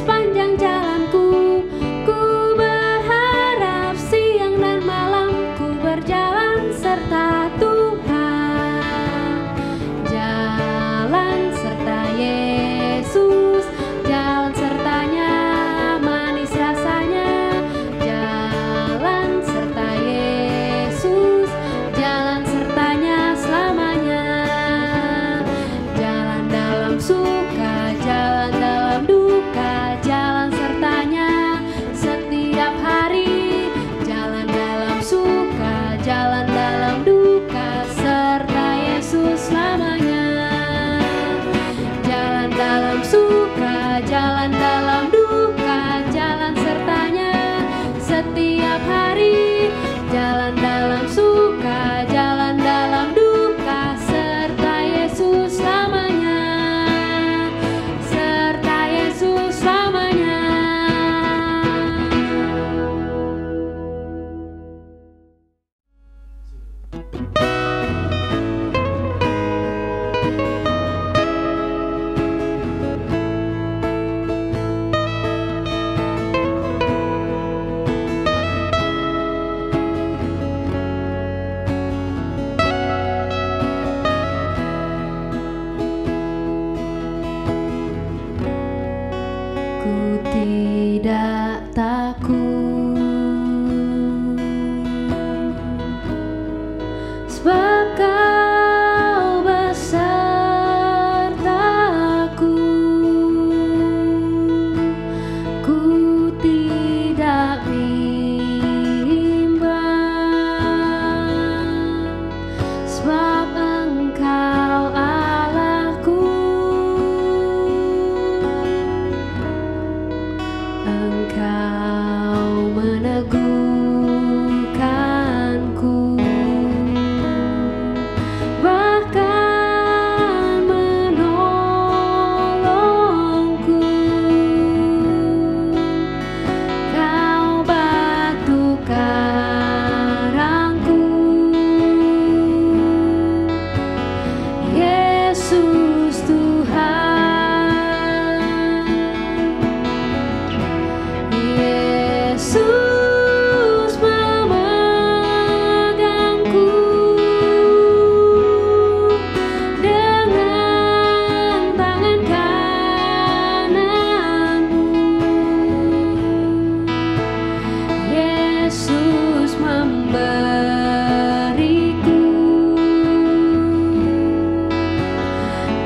sepanjang jalanku, ku berharap siang dan malam setiap hari, jalan dalam suka, jalan dalam duka, serta Yesus selamanya, serta Yesus selamanya. Ku tidak takut, sebab Kau besertaku. Ku tidak bimbang, sebab Engkau Allahku. Engkau meneguhkanku, bahkan menolongku. Kau batu karangku, Yesus Tuhan. Yesus memegangku dengan tangan kananmu. Yesus memberiku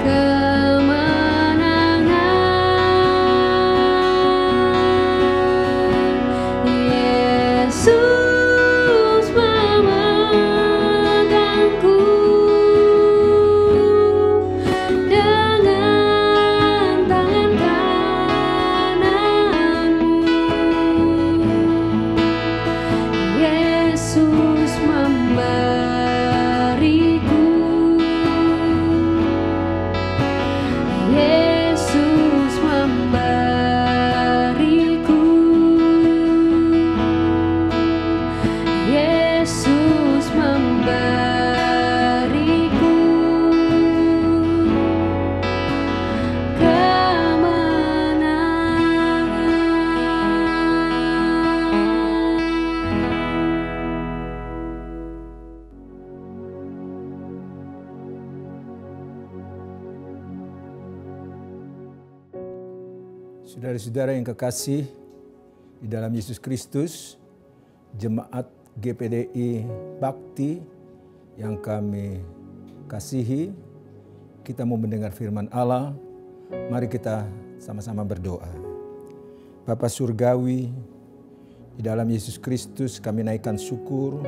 kemenangan. Yesus memegangku dengan tangan kananmu. Yesus memberiku, Yesus memberiku, Yesus memberiku Saudara-saudara yang kekasih di dalam Yesus Kristus, Jemaat GPDI Bakti yang kami kasihi, kita mau mendengar firman Allah. Mari kita sama-sama berdoa. Bapa Surgawi, di dalam Yesus Kristus kami naikkan syukur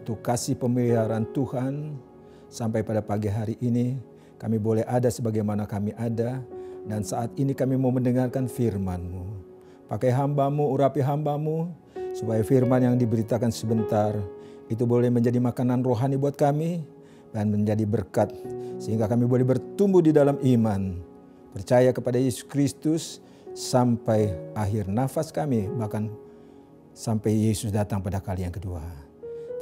untuk kasih pemeliharaan Tuhan. Sampai pada pagi hari ini kami boleh ada sebagaimana kami ada. Dan saat ini kami mau mendengarkan firman-Mu. Pakai hamba-Mu, urapi hamba-Mu, supaya firman yang diberitakan sebentar itu boleh menjadi makanan rohani buat kami dan menjadi berkat. Sehingga kami boleh bertumbuh di dalam iman, percaya kepada Yesus Kristus sampai akhir nafas kami, bahkan sampai Yesus datang pada kali yang kedua.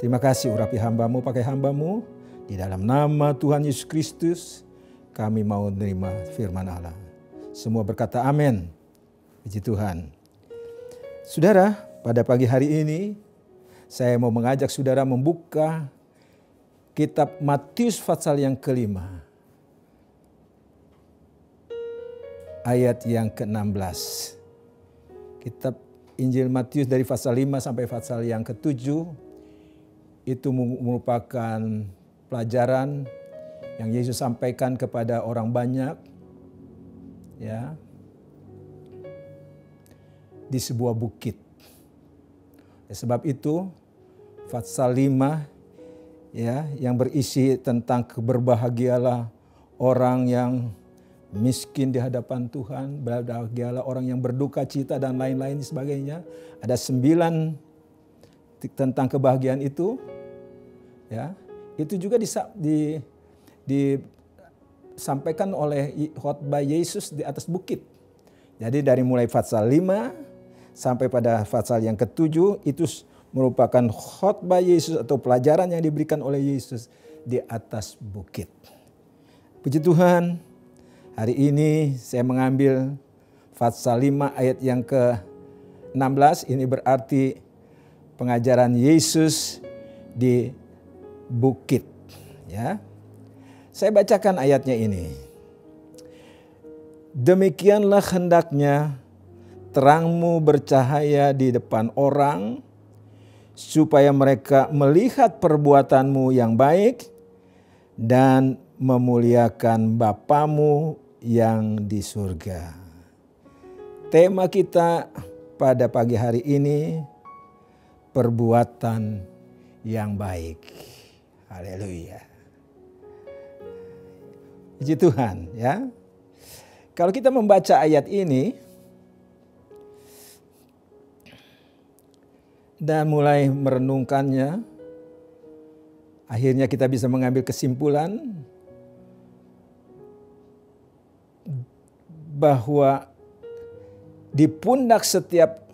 Terima kasih urapi hamba-Mu, pakai hamba-Mu. Di dalam nama Tuhan Yesus Kristus kami mau menerima firman Allah. Semua berkata amin. Puji Tuhan. Saudara, pada pagi hari ini saya mau mengajak saudara membuka kitab Matius pasal yang ke-5. Ayat yang ke-16. Kitab Injil Matius dari pasal 5 sampai pasal yang ke-7 itu merupakan pelajaran yang Yesus sampaikan kepada orang banyak, ya, di sebuah bukit. Sebab itu pasal 5 ya yang berisi tentang berbahagialah orang yang miskin di hadapan Tuhan, berbahagialah orang yang berduka cita dan lain-lain sebagainya. Ada 9 tentang kebahagiaan itu. Ya, itu juga disampaikan oleh khotbah Yesus di atas bukit. Jadi dari mulai pasal 5 sampai pada pasal yang ke-7 itu merupakan khotbah Yesus atau pelajaran yang diberikan oleh Yesus di atas bukit. Puji Tuhan, hari ini saya mengambil pasal 5 ayat yang ke-16. Ini berarti pengajaran Yesus di bukit. Ya, saya bacakan ayatnya ini. Demikianlah hendaknya terangmu bercahaya di depan orang, supaya mereka melihat perbuatanmu yang baik dan memuliakan Bapamu yang di surga. Tema kita pada pagi hari ini, perbuatan yang baik. Haleluya. Puji Tuhan, ya. Kalau kita membaca ayat ini dan mulai merenungkannya, akhirnya kita bisa mengambil kesimpulan bahwa di pundak setiap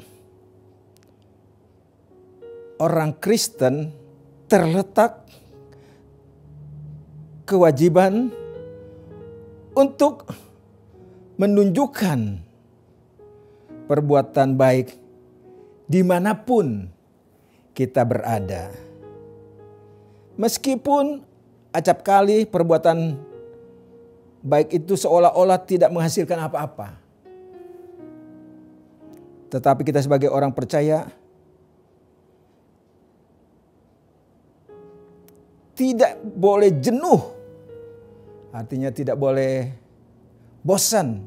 orang Kristen terletak kewajiban untuk menunjukkan perbuatan baik dimanapun kita berada. Meskipun acap kali perbuatan baik itu seolah-olah tidak menghasilkan apa-apa. Tetapi kita sebagai orang percaya tidak boleh jenuh. Artinya tidak boleh bosan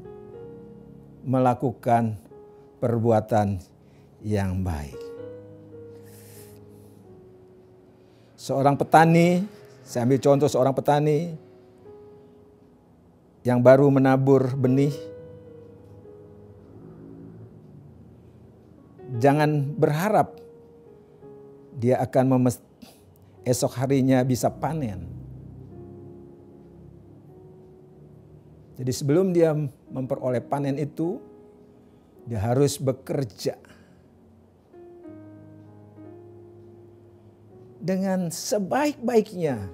melakukan perbuatan yang baik. Seorang petani, saya ambil contoh seorang petani yang baru menabur benih. Jangan berharap dia akan esok harinya bisa panen. Jadi sebelum dia memperoleh panen itu, dia harus bekerja dengan sebaik-baiknya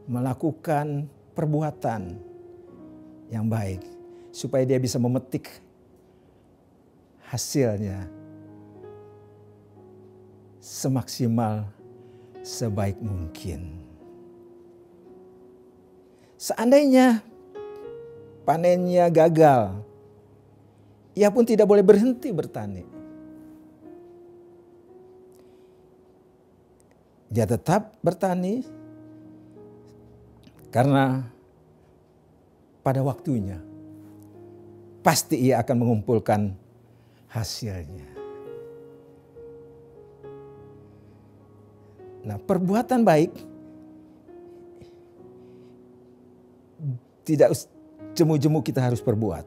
melakukan perbuatan yang baik supaya dia bisa memetik hasilnya semaksimal sebaik mungkin. Seandainya panennya gagal, ia pun tidak boleh berhenti bertani. Dia tetap bertani karena pada waktunya pasti ia akan mengumpulkan hasilnya. Nah, perbuatan baik tidak jemu-jemu kita harus perbuat.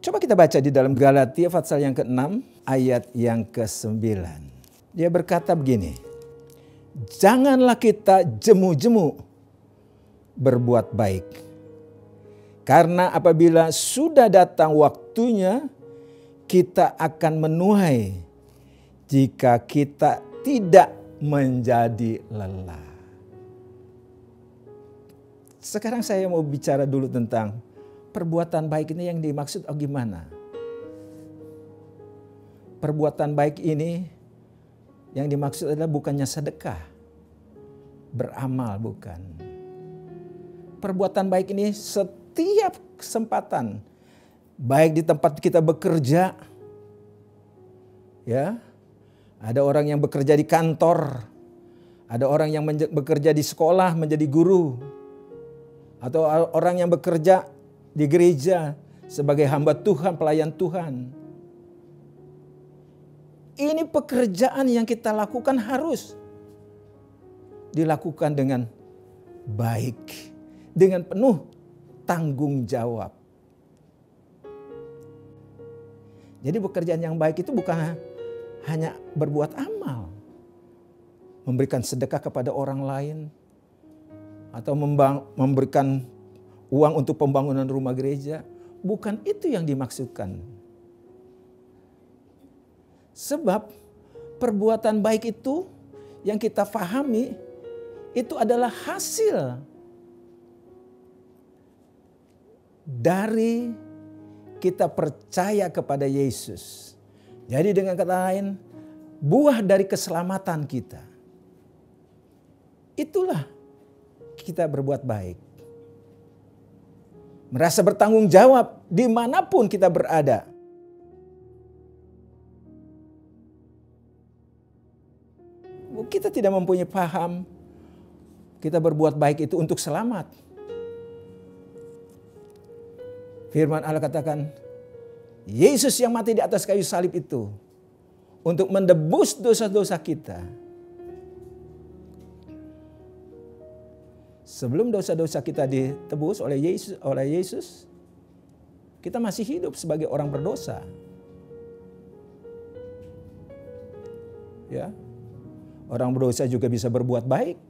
Coba kita baca di dalam Galatia pasal yang ke-6 ayat yang ke-9. Dia berkata begini, janganlah kita jemu-jemu berbuat baik. Karena apabila sudah datang waktunya, kita akan menuai jika kita tidak menjadi lelah. Sekarang saya mau bicara dulu tentang perbuatan baik ini yang dimaksud gimana. Perbuatan baik ini yang dimaksud adalah bukannya sedekah, beramal bukan. Perbuatan baik ini setiap kesempatan, baik di tempat kita bekerja, ya, ada orang yang bekerja di kantor, ada orang yang bekerja di sekolah menjadi guru, atau orang yang bekerja di gereja sebagai hamba Tuhan, pelayan Tuhan. Ini pekerjaan yang kita lakukan harus dilakukan dengan baik dengan penuh tanggung jawab. Jadi pekerjaan yang baik itu bukan hanya berbuat amal, memberikan sedekah kepada orang lain, atau memberikan uang untuk pembangunan rumah gereja. Bukan itu yang dimaksudkan. Sebab perbuatan baik itu yang kita pahami itu adalah hasil dari kita percaya kepada Yesus. Jadi dengan kata lain, buah dari keselamatan kita. Itulah kita berbuat baik. Merasa bertanggung jawab dimanapun kita berada. Kita tidak mempunyai paham kita berbuat baik itu untuk selamat. Firman Allah katakan, Yesus yang mati di atas kayu salib itu untuk menebus dosa-dosa kita. Sebelum dosa-dosa kita ditebus oleh Yesus, kita masih hidup sebagai orang berdosa. Ya. Orang berdosa juga bisa berbuat baik.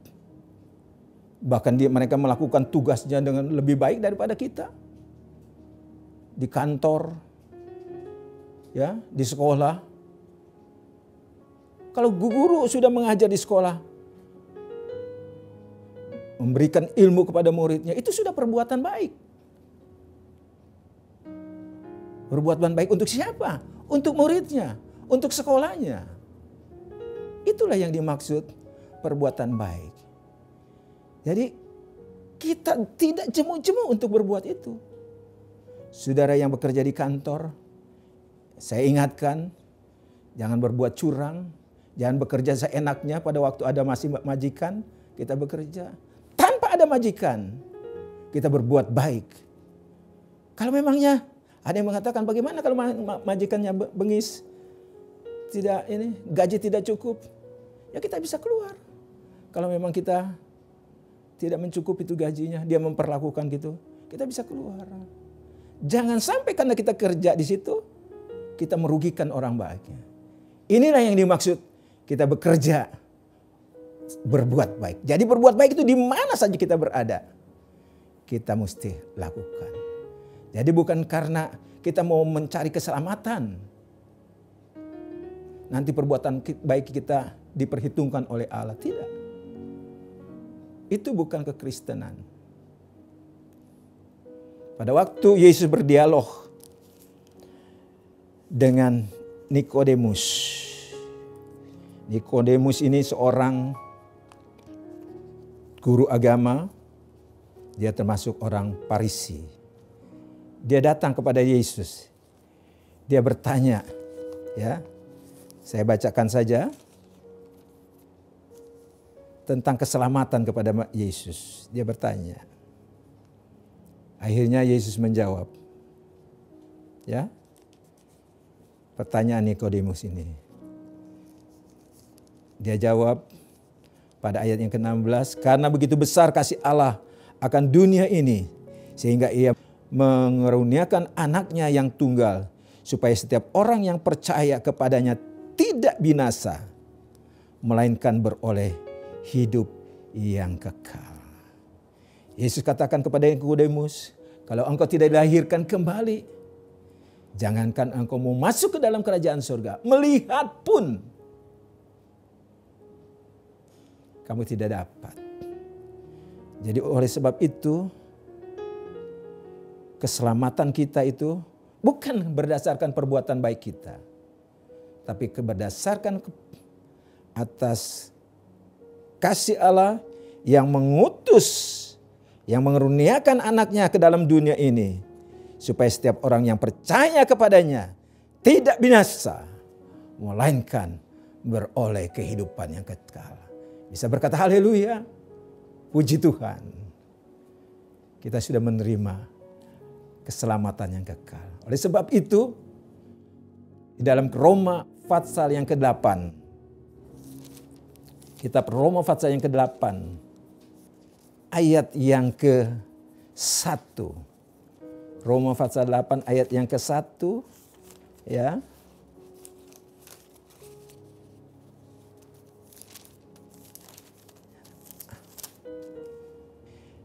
Bahkan mereka melakukan tugasnya dengan lebih baik daripada kita. Di kantor, ya, di sekolah. Kalau guru sudah mengajar di sekolah, memberikan ilmu kepada muridnya, itu sudah perbuatan baik. Perbuatan baik untuk siapa? Untuk muridnya, untuk sekolahnya. Itulah yang dimaksud perbuatan baik. Jadi kita tidak jemu-jemu untuk berbuat itu. Saudara yang bekerja di kantor, saya ingatkan, jangan berbuat curang, jangan bekerja seenaknya pada waktu ada masih majikan, kita bekerja. Tanpa ada majikan, kita berbuat baik. Kalau memangnya ada yang mengatakan bagaimana kalau majikannya bengis, gaji tidak cukup, ya kita bisa keluar. Kalau memang kita tidak mencukupi itu gajinya, dia memperlakukan gitu, kita bisa keluar. Jangan sampai karena kita kerja di situ, kita merugikan orang baiknya. Inilah yang dimaksud kita bekerja, berbuat baik. Jadi berbuat baik itu di mana saja kita berada, kita mesti lakukan. Jadi bukan karena kita mau mencari keselamatan, nanti perbuatan baik kita diperhitungkan oleh Allah. Tidak. Itu bukan kekristenan. Pada waktu Yesus berdialog dengan Nikodemus. Nikodemus ini seorang guru agama. Dia termasuk orang Farisi. Dia datang kepada Yesus. Dia bertanya, ya. Saya bacakan saja tentang keselamatan kepada Yesus. Dia bertanya. Akhirnya Yesus menjawab. Ya. Pertanyaan Nikodemus ini. Dia jawab pada ayat yang ke-16, karena begitu besar kasih Allah akan dunia ini sehingga ia mengaruniakan anaknya yang tunggal supaya setiap orang yang percaya kepadanya tidak binasa melainkan beroleh hidup yang kekal. Yesus katakan kepada Nikodemus, kalau engkau tidak dilahirkan kembali, jangankan engkau mau masuk ke dalam kerajaan surga, melihat pun kamu tidak dapat. Jadi oleh sebab itu, keselamatan kita itu bukan berdasarkan perbuatan baik kita, tapi berdasarkan atas kasih Allah yang mengutus, yang mengaruniakan anaknya ke dalam dunia ini, supaya setiap orang yang percaya kepadanya tidak binasa, melainkan beroleh kehidupan yang kekal. Bisa berkata haleluya, puji Tuhan. Kita sudah menerima keselamatan yang kekal. Oleh sebab itu, di dalam Roma pasal yang ke-8, kitab Roma pasal yang ke-8, ayat yang ke-1. Roma pasal 8 ayat yang ke-1, ya.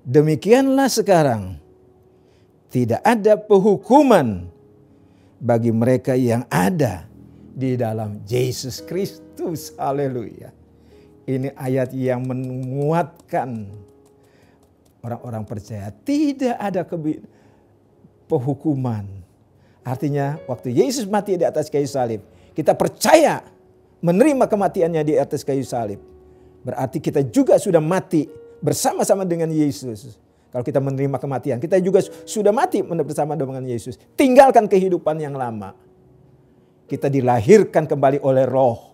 Demikianlah sekarang tidak ada penghukuman bagi mereka yang ada di dalam Yesus Kristus. Haleluya. Ini ayat yang menguatkan orang-orang percaya. Tidak ada penghukuman. Artinya waktu Yesus mati di atas kayu salib, kita percaya menerima kematiannya di atas kayu salib. Berarti kita juga sudah mati bersama-sama dengan Yesus. Kalau kita menerima kematian, kita juga sudah mati bersama dengan Yesus. Tinggalkan kehidupan yang lama. Kita dilahirkan kembali oleh Roh.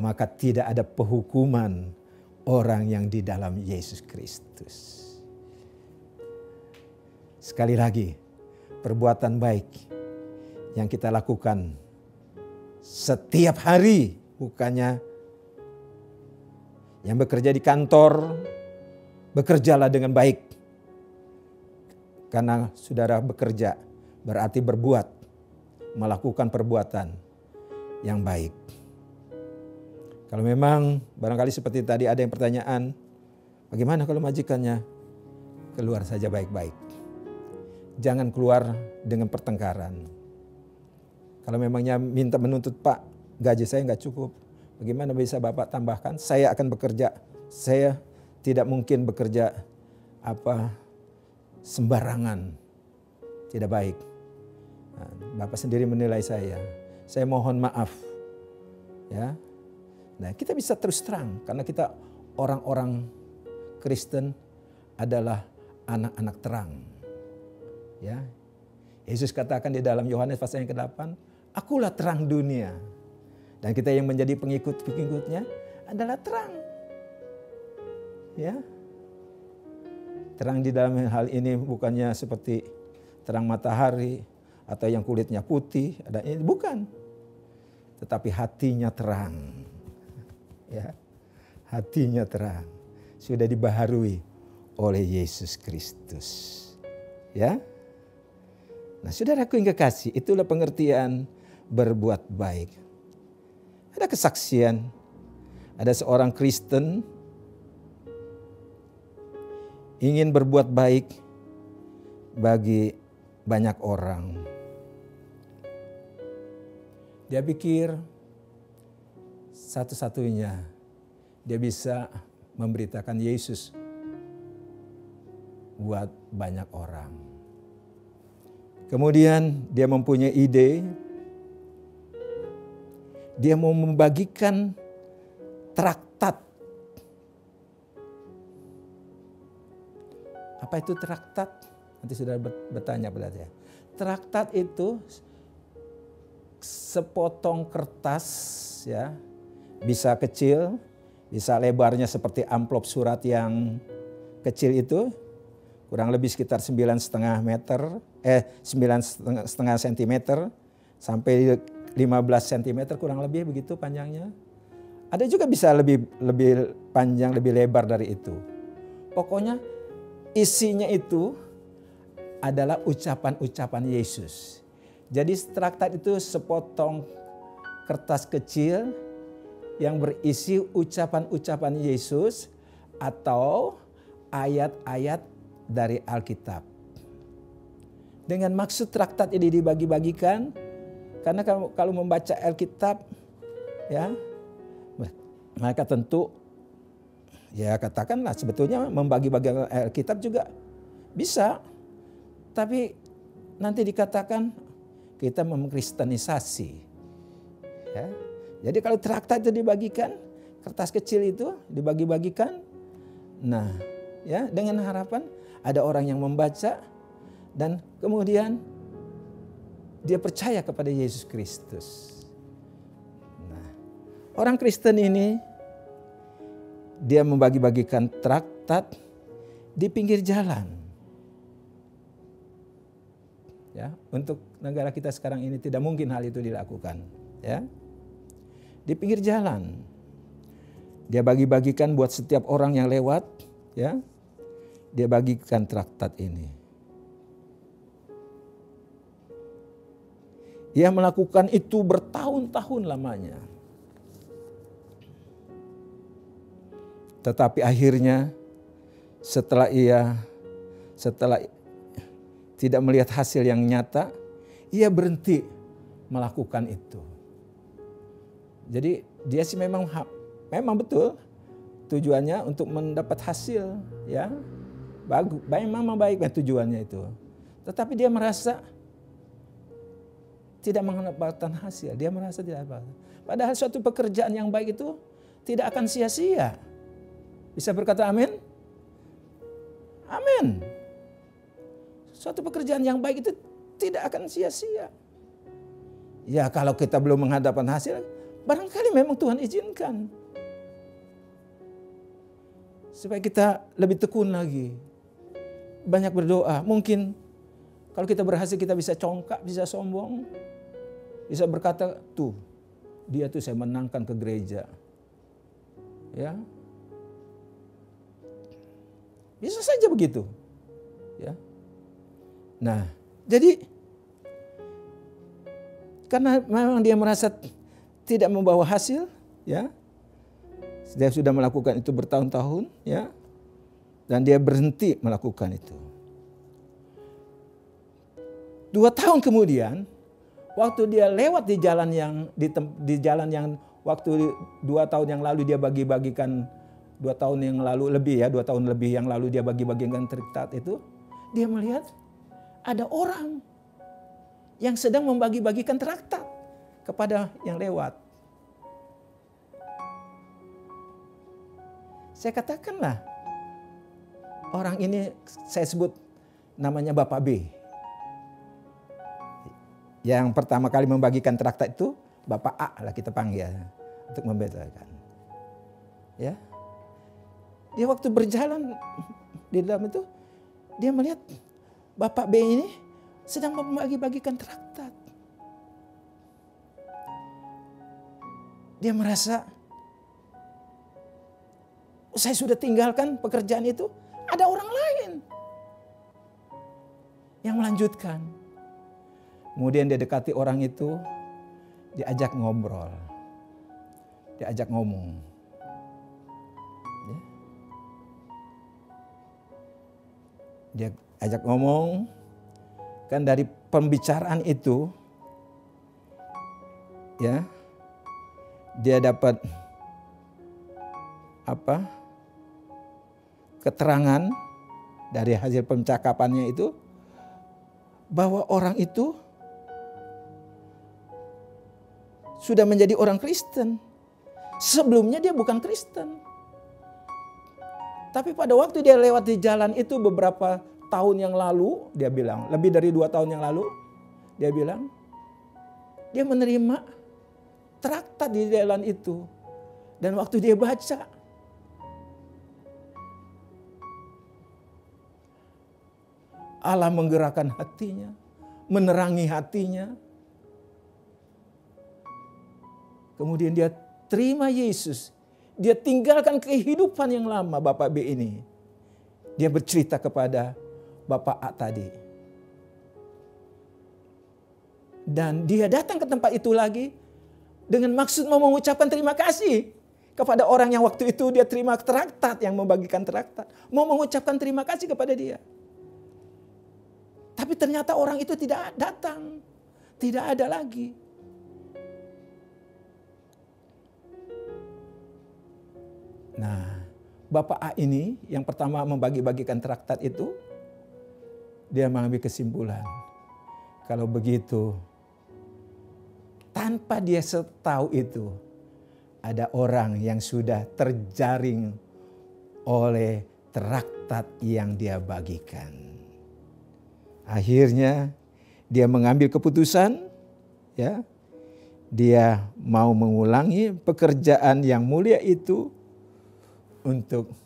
Maka tidak ada penghukuman orang yang di dalam Yesus Kristus. Sekali lagi, perbuatan baik yang kita lakukan setiap hari, bukannya yang bekerja di kantor, bekerjalah dengan baik. Karena saudara bekerja berarti berbuat, melakukan perbuatan yang baik. Kalau memang barangkali seperti tadi ada yang pertanyaan, bagaimana kalau majikannya? Keluar saja baik-baik. Jangan keluar dengan pertengkaran. Kalau memangnya minta menuntut, Pak, gaji saya nggak cukup. Bagaimana bisa Bapak tambahkan? Saya akan bekerja. Saya tidak mungkin bekerja sembarangan. Tidak baik. Nah, Bapak sendiri menilai saya. Saya mohon maaf. Ya. Nah, kita bisa terus terang karena kita orang-orang Kristen adalah anak-anak terang. Ya. Yesus katakan di dalam Yohanes pasal yang ke-8, akulah terang dunia. Dan kita yang menjadi pengikut-pengikutnya adalah terang. Ya. Terang di dalam hal ini bukannya seperti terang matahari atau yang kulitnya putih, ada ini bukan. Tetapi hatinya terang. Ya, hatinya terang, sudah dibaharui oleh Yesus Kristus. Ya, nah saudaraku yang kekasih, itulah pengertian berbuat baik. Ada kesaksian, ada seorang Kristen ingin berbuat baik bagi banyak orang. Dia pikir satu-satunya dia bisa memberitakan Yesus buat banyak orang. Kemudian dia mempunyai ide, dia mau membagikan traktat. Apa itu traktat? Nanti sudah bertanya pada saya. Traktat itu sepotong kertas, ya. Bisa kecil, bisa lebarnya seperti amplop surat yang kecil itu, kurang lebih sekitar 9,5 cm sampai 15 cm kurang lebih begitu panjangnya. Ada juga bisa lebih panjang, lebih lebar dari itu. Pokoknya isinya itu adalah ucapan-ucapan Yesus. Jadi traktat itu sepotong kertas kecil yang berisi ucapan-ucapan Yesus atau ayat-ayat dari Alkitab. Dengan maksud traktat ini dibagi-bagikan, karena kalau membaca Alkitab, ya, maka tentu, ya katakanlah sebetulnya membagi-bagi Alkitab juga bisa, tapi nanti dikatakan kita mengkristenisasi, ya. Jadi kalau traktat itu dibagikan, kertas kecil itu dibagi-bagikan, nah, ya, dengan harapan ada orang yang membaca dan kemudian dia percaya kepada Yesus Kristus. Nah, orang Kristen ini dia membagi-bagikan traktat di pinggir jalan. Ya, untuk negara kita sekarang ini tidak mungkin hal itu dilakukan, ya. Di pinggir jalan. Dia bagi-bagikan buat setiap orang yang lewat, ya. Dia bagikan traktat ini. Ia melakukan itu bertahun-tahun lamanya. Tetapi akhirnya setelah tidak melihat hasil yang nyata, ia berhenti melakukan itu. Jadi dia sih memang betul tujuannya untuk mendapat hasil, ya. Bagus, memang baik tujuannya itu. Tetapi dia merasa tidak mendapatkan hasil. Dia merasa tidak dapat. Padahal suatu pekerjaan yang baik itu tidak akan sia-sia. Bisa berkata amin? Amin. Suatu pekerjaan yang baik itu tidak akan sia-sia. Ya kalau kita belum menghadapkan hasil, barangkali memang Tuhan izinkan. Supaya kita lebih tekun lagi. Banyak berdoa. Mungkin kalau kita berhasil kita bisa congkak, bisa sombong. Bisa berkata, tuh dia tuh saya menangkan ke gereja. Ya. Bisa saja begitu. Ya. Nah, jadi karena memang dia merasa tidak membawa hasil, ya. Dia sudah melakukan itu bertahun-tahun, ya. Dan dia berhenti melakukan itu. 2 tahun kemudian, waktu dia lewat di jalan yang waktu 2 tahun yang lalu dia bagi-bagikan 2 tahun yang lalu lebih, ya, 2 tahun lebih yang lalu dia bagi-bagikan traktat itu, dia melihat ada orang yang sedang membagi-bagikan traktat kepada yang lewat. Saya katakanlah, orang ini saya sebut namanya Bapak B. Yang pertama kali membagikan traktat itu Bapak A lah kita panggil untuk membedakan. Ya. Dia waktu berjalan di dalam itu, dia melihat Bapak B ini sedang membagi-bagikan traktat. Dia merasa, saya sudah tinggalkan pekerjaan itu, ada orang lain yang melanjutkan. Kemudian dia dekati orang itu, diajak ngobrol, diajak ngomong. Dia ajak ngomong, kan dari pembicaraan itu, ya, dia dapat keterangan dari hasil percakapannya itu bahwa orang itu sudah menjadi orang Kristen. Sebelumnya dia bukan Kristen. Tapi pada waktu dia lewat di jalan itu beberapa tahun yang lalu, dia bilang, lebih dari 2 tahun yang lalu, dia bilang, dia menerima traktat di jalan itu. Dan waktu dia baca, Allah menggerakkan hatinya, menerangi hatinya. Kemudian dia terima Yesus. Dia tinggalkan kehidupan yang lama Bapak B ini. Dia bercerita kepada Bapak A tadi. Dan dia datang ke tempat itu lagi dengan maksud mau mengucapkan terima kasih kepada orang yang waktu itu dia terima traktat, yang membagikan traktat. Mau mengucapkan terima kasih kepada dia. Tapi ternyata orang itu tidak datang. Tidak ada lagi. Nah, Bapak A ini yang pertama membagi-bagikan traktat itu, dia mengambil kesimpulan. Kalau begitu, tanpa dia tahu itu, ada orang yang sudah terjaring oleh traktat yang dia bagikan. Akhirnya dia mengambil keputusan, ya, dia mau mengulangi pekerjaan yang mulia itu untuk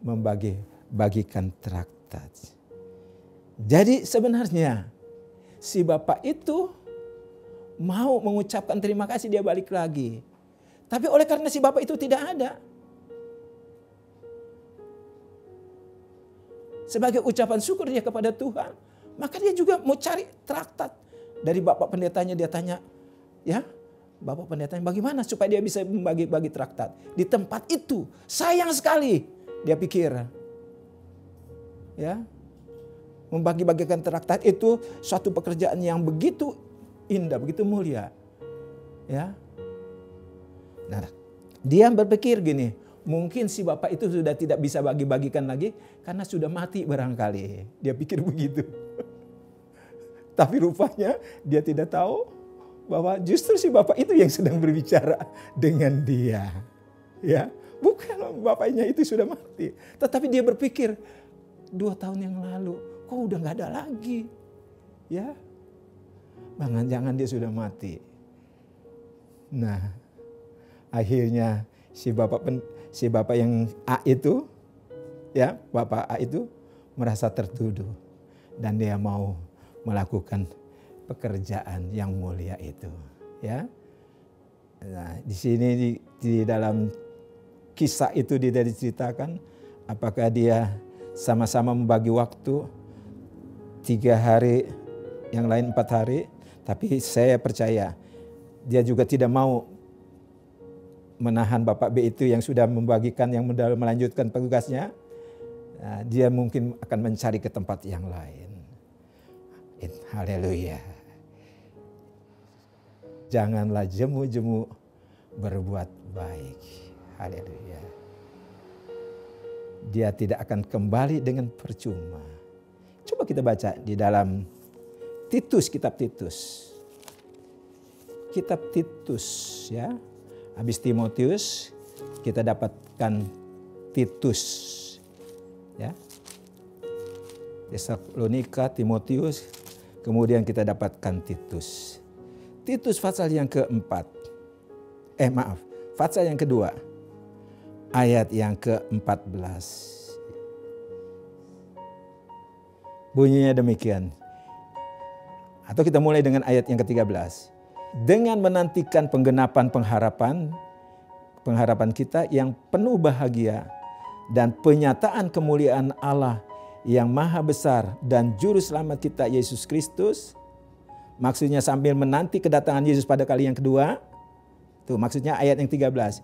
membagi-bagikan traktat. Jadi sebenarnya si Bapak itu mau mengucapkan terima kasih, dia balik lagi. Tapi oleh karena si Bapak itu tidak ada, sebagai ucapan syukur dia kepada Tuhan, maka dia juga mau cari traktat. Dari bapak pendetanya dia tanya, ya, bapak pendetanya bagaimana supaya dia bisa membagi-bagi traktat. Di tempat itu sayang sekali dia pikir, ya, membagi-bagikan traktat itu suatu pekerjaan yang begitu indah, begitu mulia, ya. Nah, dia berpikir gini, mungkin si bapak itu sudah tidak bisa bagi-bagikan lagi karena sudah mati barangkali. Dia pikir begitu. Tapi rupanya dia tidak tahu bahwa justru si bapak itu yang sedang berbicara dengan dia. Ya, bukan bapaknya itu sudah mati. Tetapi dia berpikir 2 tahun yang lalu kok udah gak ada lagi. Ya, jangan dia sudah mati. Nah, akhirnya si bapak yang A itu, ya, bapak A itu merasa tertuduh dan dia mau melakukan pekerjaan yang mulia itu, ya. Nah, di sini di dalam kisah itu tidak diceritakan apakah dia sama-sama membagi waktu 3 hari, yang lain 4 hari, tapi saya percaya dia juga tidak mau menahan Bapak B itu yang sudah membagikan, yang melanjutkan tugasnya. Nah, dia mungkin akan mencari ke tempat yang lain. Haleluya. Janganlah jemu-jemu berbuat baik. Haleluya. Dia tidak akan kembali dengan percuma. Coba kita baca di dalam Titus, kitab Titus. Kitab Titus, ya. Habis Timotius kita dapatkan Titus, ya. Tesalonika, Timotius, kemudian kita dapatkan Titus. Titus pasal yang keempat. Pasal yang kedua. Ayat yang ke-14. Bunyinya demikian. Atau kita mulai dengan ayat yang ke-13. Dengan menantikan penggenapan pengharapan kita yang penuh bahagia dan penyataan kemuliaan Allah yang maha besar dan juru selamat kita Yesus Kristus. Maksudnya sambil menanti kedatangan Yesus pada kali yang kedua. Tuh maksudnya ayat yang 13.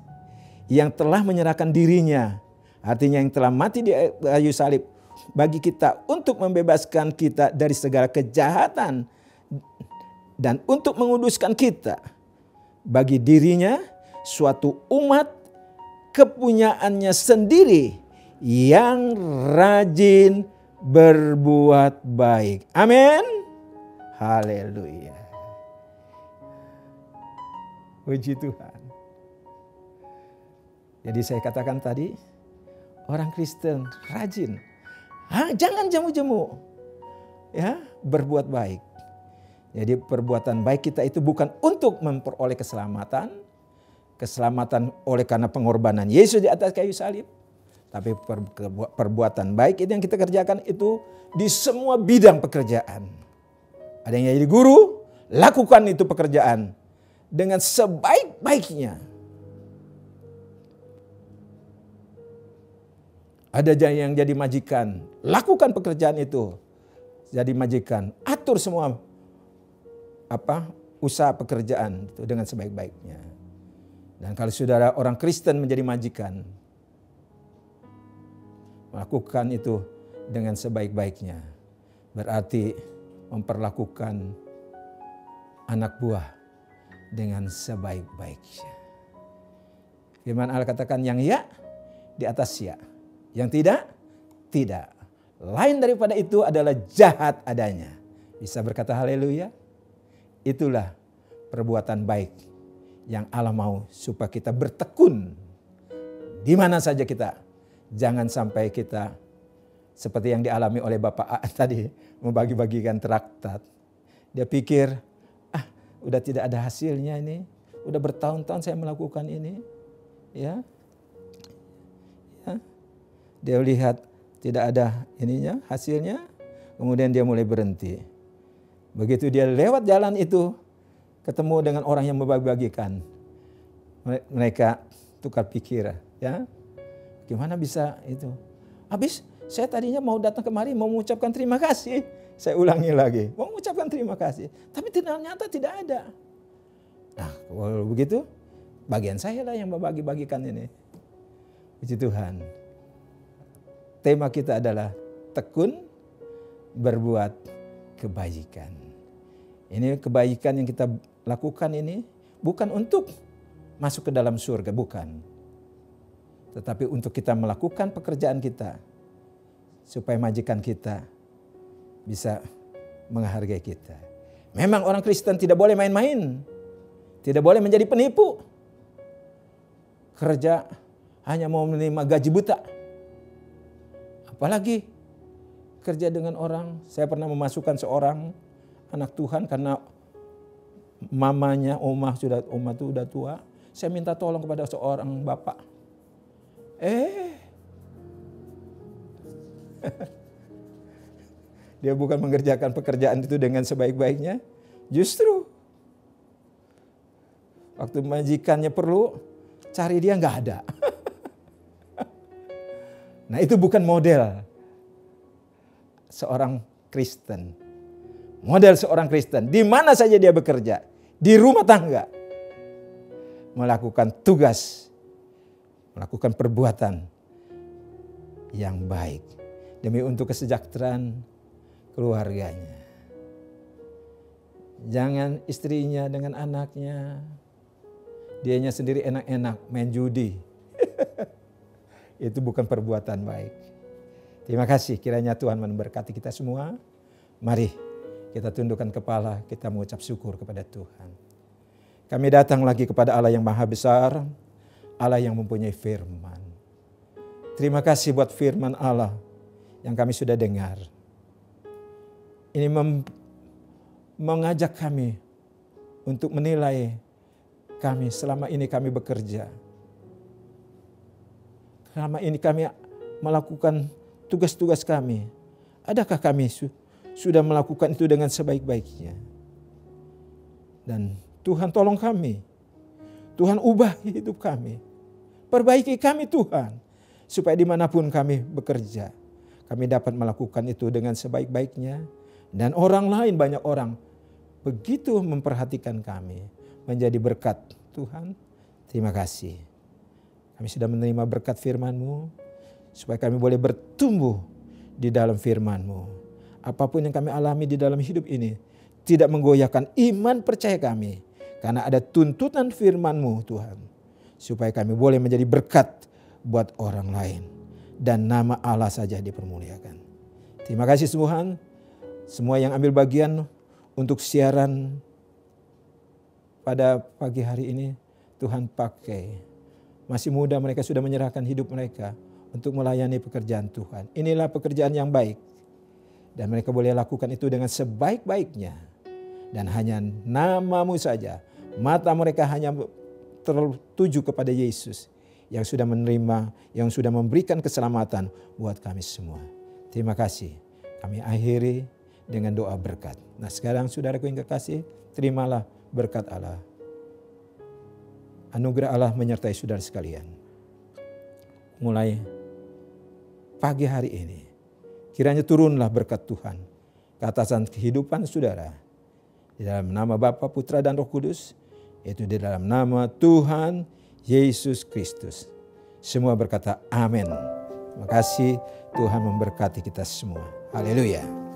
Yang telah menyerahkan dirinya, artinya yang telah mati di kayu salib bagi kita untuk membebaskan kita dari segala kejahatan dan untuk menguduskan kita bagi dirinya suatu umat kepunyaannya sendiri yang rajin berbuat baik. Amin. Haleluya. Puji Tuhan. Jadi saya katakan tadi, orang Kristen rajin. Jangan jemu-jemu. Ya, berbuat baik. Jadi perbuatan baik kita itu bukan untuk memperoleh keselamatan. Keselamatan oleh karena pengorbanan Yesus di atas kayu salib. Tapi perbuatan baik itu yang kita kerjakan itu di semua bidang pekerjaan. Ada yang jadi guru, lakukan itu pekerjaan dengan sebaik-baiknya. Ada yang jadi majikan, lakukan pekerjaan itu. Jadi majikan, atur semua usaha pekerjaan itu dengan sebaik-baiknya. Dan kalau saudara orang Kristen menjadi majikan, melakukan itu dengan sebaik-baiknya. Berarti memperlakukan anak buah dengan sebaik-baiknya. Firman Allah katakan yang ya di atas ya. Yang tidak, tidak. Lain daripada itu adalah jahat adanya. Bisa berkata haleluya? Itulah perbuatan baik yang Allah mau supaya kita bertekun. Di mana saja kita. Jangan sampai kita seperti yang dialami oleh Bapak A tadi. Membagi-bagikan traktat. Dia pikir, udah tidak ada hasilnya ini. Udah bertahun-tahun saya melakukan ini. Ya. Dia lihat tidak ada ininya, hasilnya. Kemudian dia mulai berhenti. Begitu dia lewat jalan itu, ketemu dengan orang yang membagi-bagikan. Mereka tukar pikir, ya. Gimana bisa itu? Habis Saya tadinya mau datang kemari mau mengucapkan terima kasih. Saya ulangi lagi, mau mengucapkan terima kasih. Tapi ternyata tidak ada. Nah, kalau begitu bagian saya lah yang membagi-bagikan ini. Puji Tuhan. Tema kita adalah tekun berbuat kebaikan. Ini kebaikan yang kita lakukan ini bukan untuk masuk ke dalam surga, bukan. Tetapi untuk kita melakukan pekerjaan kita supaya majikan kita bisa menghargai kita. Memang orang Kristen tidak boleh main-main. Tidak boleh menjadi penipu. Kerja hanya mau menerima gaji buta. Apalagi kerja dengan orang. Saya pernah memasukkan seorang anak Tuhan karena mamanya, Oma itu udah tua. Saya minta tolong kepada seorang bapak. Dia bukan mengerjakan pekerjaan itu dengan sebaik-baiknya. Justru waktu majikannya perlu, cari dia nggak ada. Nah, itu bukan model seorang Kristen. Model seorang Kristen, di mana saja dia bekerja, di rumah tangga, melakukan tugas, melakukan perbuatan yang baik demi untuk kesejahteraan keluarganya. Jangan istrinya dengan anaknya, dianya sendiri enak-enak main judi. Itu bukan perbuatan baik. Terima kasih, kiranya Tuhan memberkati kita semua. Mari kita tundukkan kepala, kita mengucap syukur kepada Tuhan. Kami datang lagi kepada Allah yang Maha Besar, Allah yang mempunyai firman. Terima kasih buat firman Allah yang kami sudah dengar. Ini mengajak kami untuk menilai kami selama ini kami bekerja. Selama ini kami melakukan tugas-tugas kami. Adakah kami sudah melakukan itu dengan sebaik-baiknya? Dan Tuhan tolong kami. Tuhan ubah hidup kami. Perbaiki kami Tuhan. Supaya dimanapun kami bekerja, kami dapat melakukan itu dengan sebaik-baiknya. Dan orang lain, banyak orang begitu memperhatikan kami. Menjadi berkat Tuhan. Terima kasih. Kami sudah menerima berkat firman-Mu. Supaya kami boleh bertumbuh di dalam firman-Mu. Apapun yang kami alami di dalam hidup ini tidak menggoyahkan iman percaya kami. Karena ada tuntutan firman-Mu Tuhan. Supaya kami boleh menjadi berkat buat orang lain. Dan nama Allah saja dipermuliakan. Terima kasih Tuhan. Semua yang ambil bagian untuk siaran pada pagi hari ini, Tuhan pakai. Masih muda mereka sudah menyerahkan hidup mereka untuk melayani pekerjaan Tuhan. Inilah pekerjaan yang baik. Dan mereka boleh lakukan itu dengan sebaik-baiknya. Dan hanya nama-Mu saja. Mata mereka hanya tertuju kepada Yesus. Yang sudah menerima, yang sudah memberikan keselamatan buat kami semua. Terima kasih. Kami akhiri dengan doa berkat. Nah sekarang saudaraku yang kekasih, terimalah berkat Allah. Anugerah Allah menyertai saudara sekalian. Mulai pagi hari ini, kiranya turunlah berkat Tuhan ke atasan kehidupan saudara. Di dalam nama Bapa, Putra dan Roh Kudus, yaitu di dalam nama Tuhan Yesus Kristus. Semua berkata amin. Terima kasih, Tuhan memberkati kita semua. Haleluya.